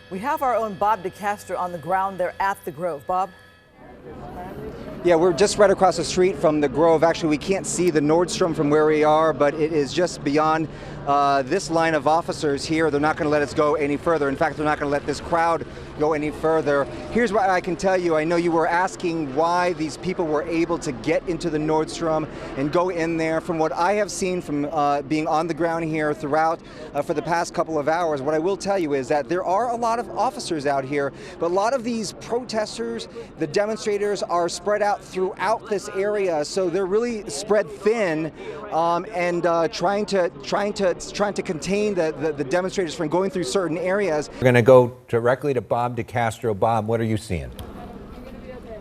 We have our own Bob DeCastro on the ground there at the Grove. Bob? Yeah, we're just right across the street from the Grove. Actually, we can't see the Nordstrom from where we are, but it is just beyond this line of officers here. They're not going to let us go any further. In fact, they're not going to let this crowd go any further. Here's what I can tell you. I know you were asking why these people were able to get into the Nordstrom and go in there. From what I have seen from being on the ground here throughout for the past couple of hours, what I will tell you is that there are a lot of officers out here, but a lot of these protesters, the demonstrators, are spread out throughout this area, so they're really spread thin and trying to contain the demonstrators from going through certain areas. We're going to go directly to Bob DeCastro. Bob, what are you seeing?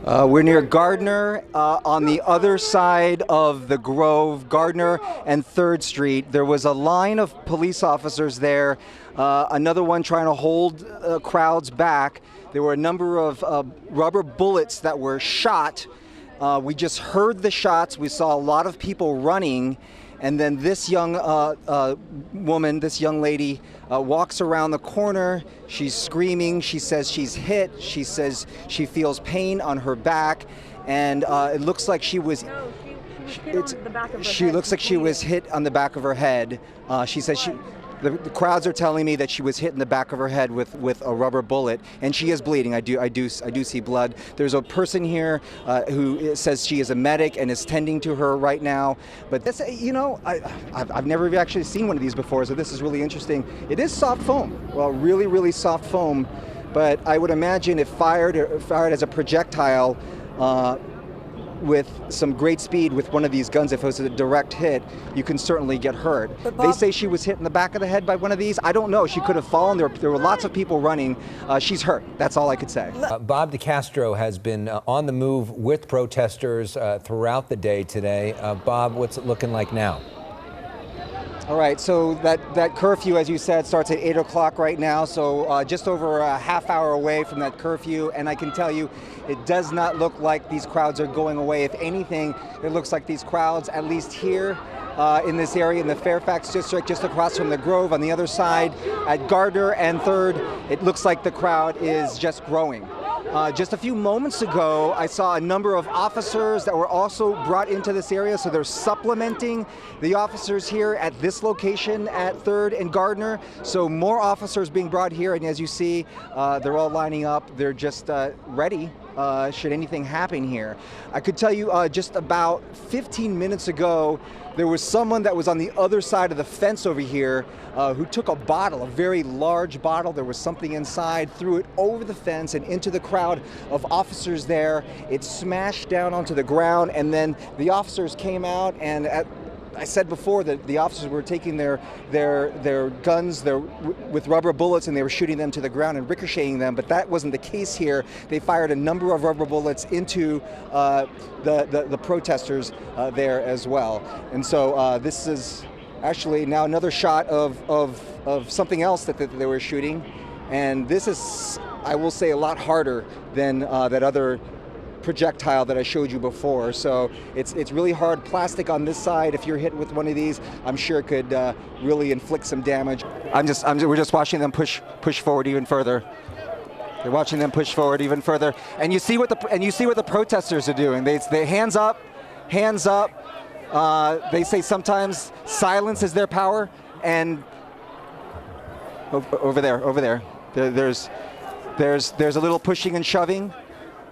We're near Gardner, on the other side of the Grove, Gardner and 3rd Street. There was a line of police officers there, another one trying to hold crowds back. There were a number of rubber bullets that were shot. We just heard the shots. We saw a lot of people running. And then this young woman, this young lady, walks around the corner. She's screaming. She says she's hit. She says she feels pain on her back, and it looks like she was. She looks like she was hit on the back of her head. She says the crowds are telling me that she was hit in the back of her head with a rubber bullet, and she is bleeding. I do see blood. There's a person here who says she is a medic and is tending to her right now. But this, you know, I've never actually seen one of these before, so this is really interesting. It is soft foam, well, really soft foam. But I would imagine if fired as a projectile, with some great speed with one of these guns, if it was a direct hit, you can certainly get hurt. They say she was hit in the back of the head by one of these. I don't know. She could have fallen. There were lots of people running. She's hurt. That's all I could say. Bob DeCastro has been on the move with protesters throughout the day today. Bob, what's it looking like now? All right, so that curfew, as you said, starts at 8 o'clock right now, so just over a half hour away from that curfew, and I can tell you it does not look like these crowds are going away. If anything, it looks like these crowds, at least here in this area, in the Fairfax district, just across from the Grove, on the other side, at Gardner and 3rd, it looks like the crowd is just growing. Just a few moments ago, I saw a number of officers that were also brought into this area, so they're supplementing the officers here at this location at 3rd and Gardner. So more officers being brought here, and as you see, they're all lining up. They're just ready should anything happen here. I could tell you just about 15 minutes ago, there was someone that was on the other side of the fence over here who took a bottle, a very large bottle. There was something inside, threw it over the fence and into the crowd of officers there. It smashed down onto the ground, and then the officers came out, and I said before that the officers were taking their guns with rubber bullets, and they were shooting them to the ground and ricocheting them, but that wasn't the case here. They fired a number of rubber bullets into the protesters there as well. And so this is actually now another shot of something else that they were shooting, and this is, I will say, a lot harder than that other projectile that I showed you before. So it's really hard. Plastic on this side. If you're hit with one of these, I'm sure it could really inflict some damage. We're just watching them push forward even further. They're watching them push forward even further, and you see what the protesters are doing. They hands up. They say sometimes silence is their power, and over there. There's a little pushing and shoving.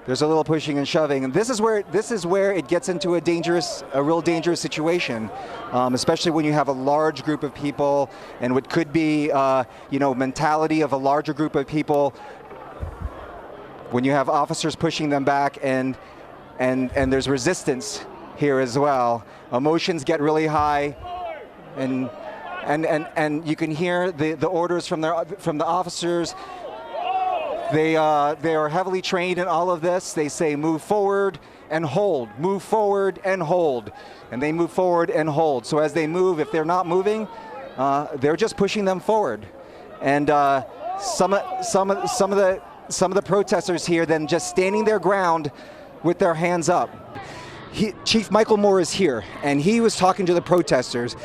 And this is where it gets into a real dangerous situation, especially when you have a large group of people, and what could be, mentality of a larger group of people. When you have officers pushing them back, and there's resistance here as well. Emotions get really high, and you can hear the orders from the officers. They are heavily trained in all of this. They say move forward and hold, move forward and hold, and they move forward and hold. So as they move, if they're not moving, they're just pushing them forward. And some of the protesters here then just standing their ground with their hands up. Chief Michael Moore is here, and he was talking to the protesters.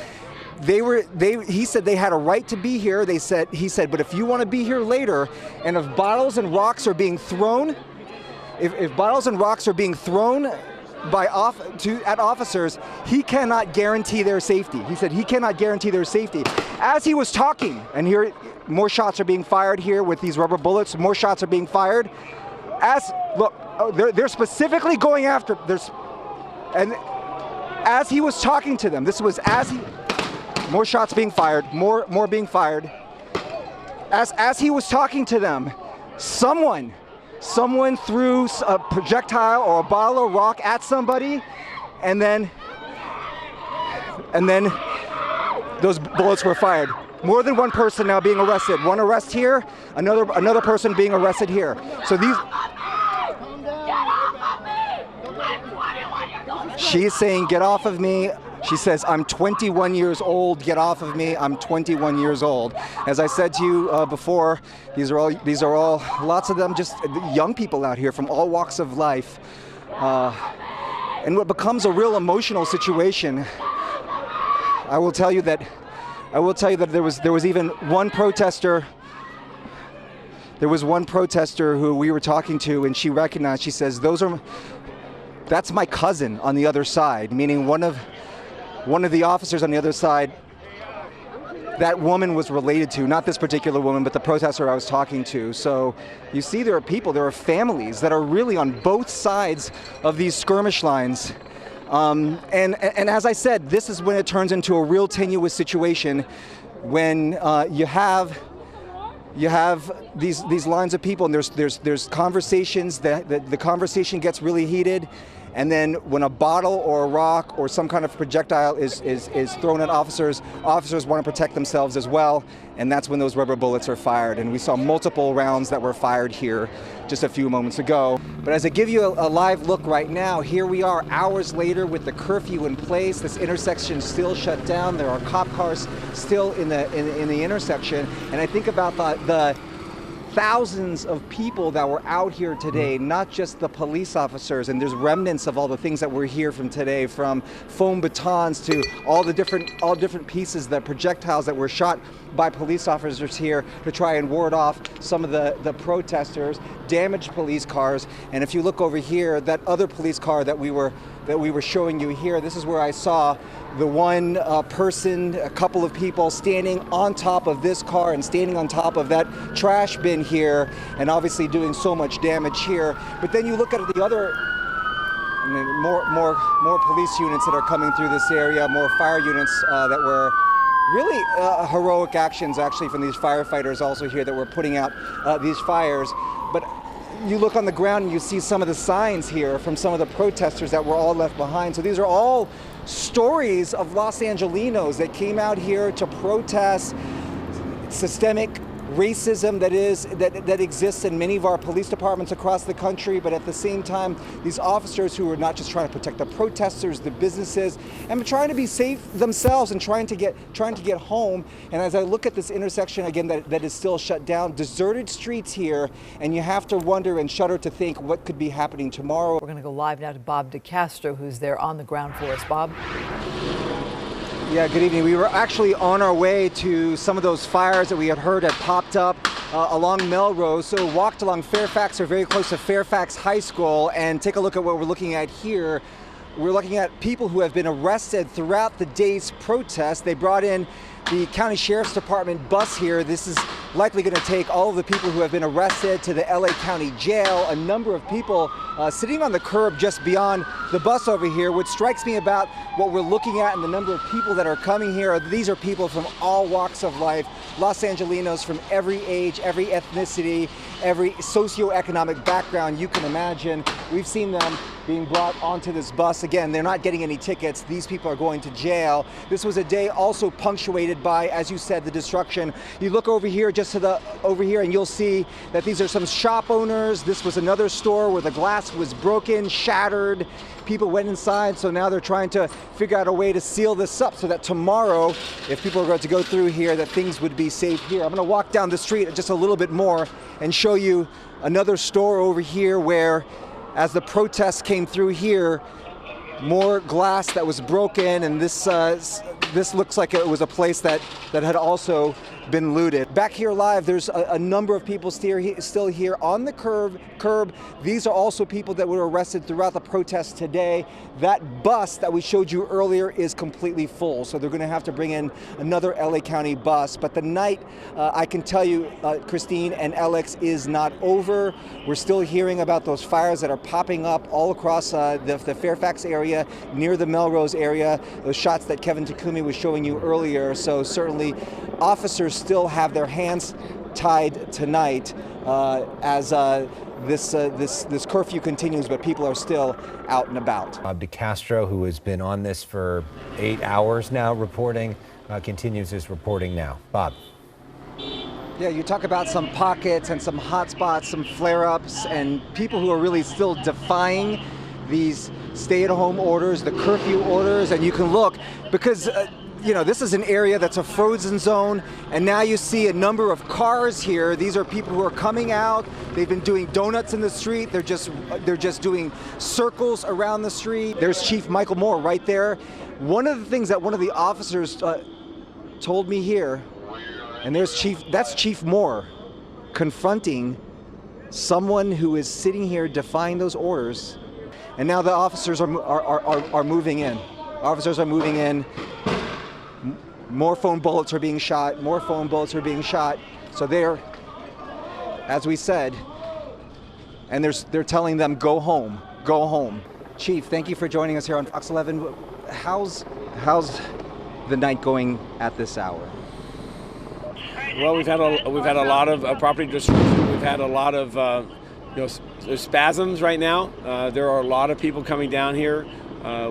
He said they had a right to be here. He said, but if you want to be here later, and if bottles and rocks are being thrown, if bottles and rocks are being thrown at officers, he cannot guarantee their safety. He said he cannot guarantee their safety. As he was talking, and here more shots are being fired here with these rubber bullets. More shots are being fired. They're specifically going after. And as he was talking to them, more shots being fired. More being fired. As he was talking to them, someone threw a projectile or a bottle or rock at somebody, and then those bullets were fired. More than one person now being arrested. One arrest here, another person being arrested here. So these. She's saying, "Get off of me." She says, "I'm 21 years old. Get off of me. I'm 21 years old." As I said to you before, these are all lots of them just young people out here from all walks of life, and what becomes a real emotional situation. I will tell you that there was even one protester. There was one protester who we were talking to, and she recognized. She says, "That's my cousin on the other side," meaning one of the officers on the other side. That woman was related to, not this particular woman, but the protester I was talking to. So you see, there are families that are really on both sides of these skirmish lines. And as I said, this is when it turns into a real tenuous situation, when you have these lines of people, and there's conversations that the conversation gets really heated, and then when a bottle or a rock or some kind of projectile is thrown at officers want to protect themselves as well, and that's when those rubber bullets are fired. And we saw multiple rounds that were fired here just a few moments ago. But as I give you a live look right now, here we are hours later with the curfew in place. This intersection still shut down. There are cop cars still in the intersection, and I think about the thousands of people that were out here today, not just the police officers, and there's remnants of all the things that were here from today, from foam batons to all different pieces, the projectiles that were shot by police officers here to try and ward off some of the protesters, damaged police cars. And if you look over here, that other police car that we were showing you here, this is where I saw the one person, a couple of people standing on top of this car and standing on top of that trash bin here, and obviously doing so much damage here. But then you look at the other, more police units that are coming through this area, more fire units that were really heroic actions actually from these firefighters also here that were putting out these fires. But you look on the ground and you see some of the signs here from some of the protesters that were all left behind. So these are all stories of Los Angelinos that came out here to protest systemic racism that exists in many of our police departments across the country, but at the same time, these officers who are not just trying to protect the protesters, the businesses, and trying to be safe themselves and trying to get home. And as I look at this intersection again, that is still shut down, deserted streets here, and you have to wonder and shudder to think what could be happening tomorrow. We're going to go live now to Bob DeCastro, who's there on the ground for us. Bob? Yeah, good evening. We were actually on our way to some of those fires that we had heard had popped up along Melrose. So walked along Fairfax, or very close to Fairfax High School, and take a look at what we're looking at here. We're looking at people who have been arrested throughout the day's protest. They brought in the County Sheriff's Department bus here. This is likely going to take all of the people who have been arrested to the LA County Jail. A number of people sitting on the curb just beyond the bus over here. What strikes me about what we're looking at and the number of people that are coming here, these are people from all walks of life, Los Angelinos from every age, every ethnicity, every socioeconomic background you can imagine. We've seen them being brought onto this bus. Again, they're not getting any tickets. These people are going to jail. This was a day also punctuated by, as you said, the destruction. You look over here, over here, and you'll see that these are some shop owners. This was another store where the glass was broken, shattered. People went inside, so now they're trying to figure out a way to seal this up so that tomorrow, if people are going to go through here, that things would be safe here. I'm going to walk down the street just a little bit more and show you another store over here where, as the protests came through here, more glass that was broken, and this this looks like it was a place that had also been looted. Back here live, there's a number of people still here on the curb. These are also people that were arrested throughout the protest today. That bus that we showed you earlier is completely full, so they're going to have to bring in another LA County bus. But the night, I can tell you, Christine and Alex, is not over. We're still hearing about those fires that are popping up all across the Fairfax area, near the Melrose area, those shots that Kevin Takumi was showing you earlier. So certainly officers still have their hands tied tonight as this curfew continues, but people are still out and about. Bob DeCastro, who has been on this for 8 hours now reporting, continues his reporting now. Bob. Yeah, you talk about some pockets and some hot spots, some flare-ups, and people who are really still defying these stay-at-home orders, the curfew orders, and you can look because you know, this is an area that's a frozen zone, and now you see a number of cars here. These are people who are coming out. They've been doing donuts in the street. They're just doing circles around the street. There's Chief Michael Moore right there. One of the things that one of the officers told me here, and that's Chief Moore confronting someone who is sitting here defying those orders. And now the officers are moving in. Officers are moving in. More phone bullets are being shot. More phone bullets are being shot. So they're, as we said, and they're telling them, go home, go home. Chief, thank you for joining us here on Fox 11. How's the night going at this hour? Well, we've had a lot of property destruction. We've had a lot of there's spasms right now. There are a lot of people coming down here.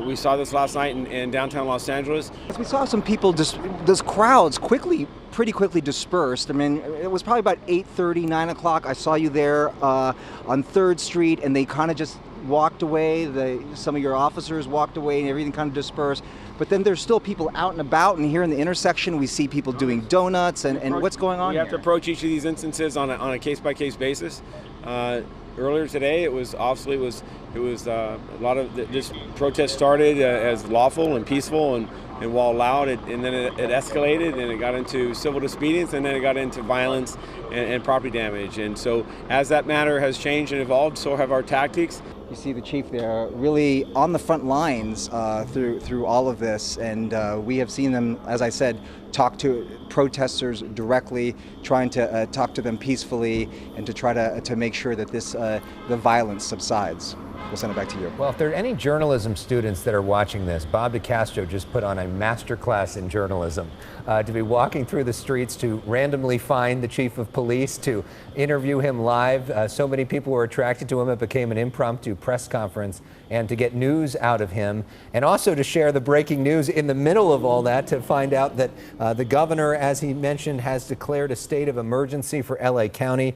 We saw this last night in downtown Los Angeles. We saw some people, those crowds pretty quickly dispersed. I mean, it was probably about 8:30, 9 o'clock. I saw you there on 3rd Street, and they kind of just walked away. Some of your officers walked away, and everything kind of dispersed. But then there's still people out and about, and here in the intersection, we see people doing donuts, and what's going on here? We have to approach each of these instances on a case-by-case basis. Earlier today, it was a lot of this protest started as lawful and peaceful and well allowed, and then it escalated and it got into civil disobedience, and then it got into violence and property damage. And so as that matter has changed and evolved, so have our tactics. You see the chief there really on the front lines through all of this, and we have seen them, as I said, talk to protesters directly, trying to talk to them peacefully and to try to make sure that the violence subsides. We'll send it back to you. Well, if there are any journalism students that are watching this, Bob DeCastro just put on a master class in journalism. To be walking through the streets, to randomly find the chief of police, to interview him live. So many people were attracted to him, it became an impromptu press conference, and to get news out of him, and also to share the breaking news in the middle of all that, to find out that the governor, as he mentioned, has declared a state of emergency for LA County.